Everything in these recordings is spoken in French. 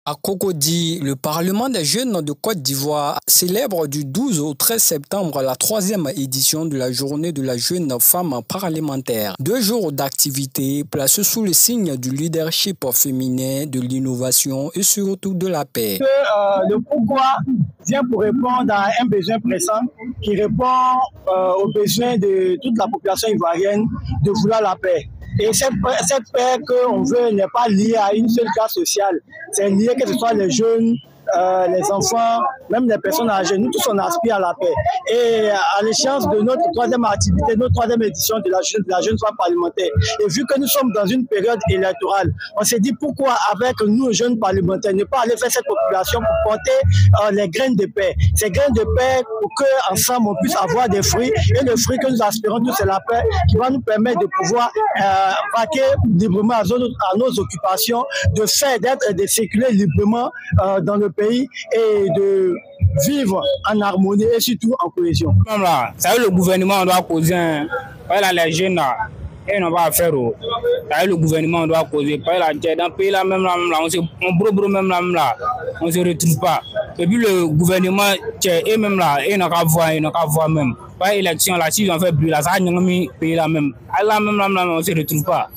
À Cocody, le Parlement des jeunes de Côte d'Ivoire célèbre du 12 au 13 septembre la 3e édition de la journée de la jeune femme parlementaire. 2 jours d'activité placés sous le signe du leadership féminin, de l'innovation et surtout de la paix. Le pourquoi vient pour répondre à un besoin pressant qui répond aux besoins de toute la population ivoirienne de vouloir la paix. Et cette paix qu'on veut n'est pas liée à une seule classe sociale. C'est lié que ce soit les jeunes, les enfants, même les personnes âgées. Nous tous, on aspire à la paix. Et à l'échéance de notre 3e activité, notre 3e édition de la jeune femme parlementaire, et vu que nous sommes dans une période électorale, on s'est dit pourquoi avec nous, jeunes parlementaires, ne pas aller faire cette population pour porter les graines de paix. Ces graines de paix pour qu'ensemble on puisse avoir des fruits. Et le fruit que nous aspirons tous, c'est la paix qui va nous permettre de pouvoir vaquer librement à nos occupations, de circuler librement dans le pays et de vivre en harmonie et surtout en cohésion. Même là, ça veut le gouvernement doit causer. Là, les jeunes là, ils n'ont pas à faire. Ça veut le gouvernement doit causer. Là, dans le pays là, même là, même là, on se retrouve pas. Et puis le gouvernement, et même là, ils n'ont qu'à voir même. Pas élection là, s'ils ont fait plus là, ça a mis pays là même. Là, même là, on se retrouve pas.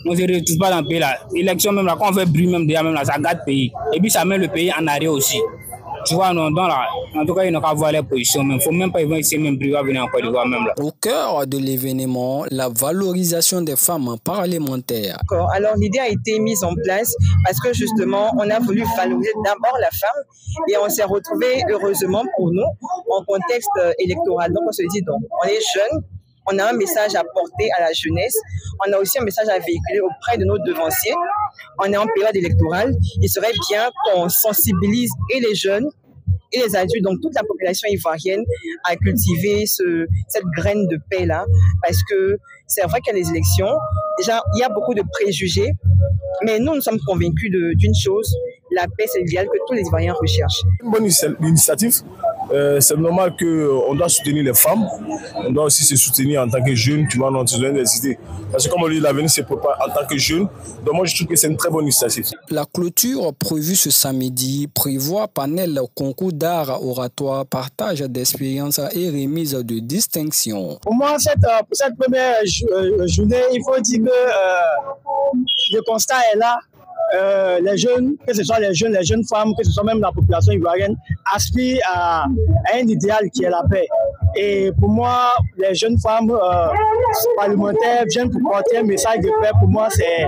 On ne se retrouve pas dans le pays là. L'élection même là, quand on fait bruit même déjà même là, ça gâte le pays. Et puis ça met le pays en arrêt aussi. Tu vois, non, là, en tout cas, il n'y a qu'à voir les positions. Il ne faut même pas essayer même plus à venir en Côte d'Ivoire même là. Au cœur de l'événement, la valorisation des femmes parlementaires. Alors l'idée a été mise en place parce que justement, on a voulu valoriser d'abord la femme et on s'est retrouvé heureusement pour nous en contexte électoral. Donc on se dit, donc, on est jeunes. On a un message à porter à la jeunesse. On a aussi un message à véhiculer auprès de nos devanciers. On est en période électorale. Il serait bien qu'on sensibilise et les jeunes et les adultes, donc toute la population ivoirienne, à cultiver cette graine de paix-là. Parce que c'est vrai qu'il y a les élections. Déjà, il y a beaucoup de préjugés. Mais nous sommes convaincus d'une chose. La paix, c'est l'idéal que tous les Ivoiriens recherchent. Une bonne initiative. C'est normal qu'on doit soutenir les femmes, on doit aussi se soutenir en tant que jeune, tu vois, notre idées. Parce que comme on dit, l'avenir se prépare en tant que jeune. Donc moi, je trouve que c'est une très bonne initiative. La clôture prévue ce samedi prévoit panel, concours d'art oratoire, partage d'expériences et remise de distinctions. Pour moi, pour cette première journée, il faut dire que le constat est là. Les jeunes, que ce soit les jeunes femmes, que ce soit même la population ivoirienne, aspirent à un idéal qui est la paix. Et pour moi, les jeunes femmes parlementaires viennent pour porter un message de paix. Pour moi, c'est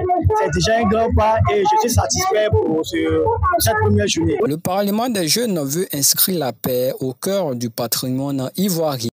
déjà un grand pas et je suis satisfait pour cette première journée. Le Parlement des jeunes veut inscrire la paix au cœur du patrimoine ivoirien.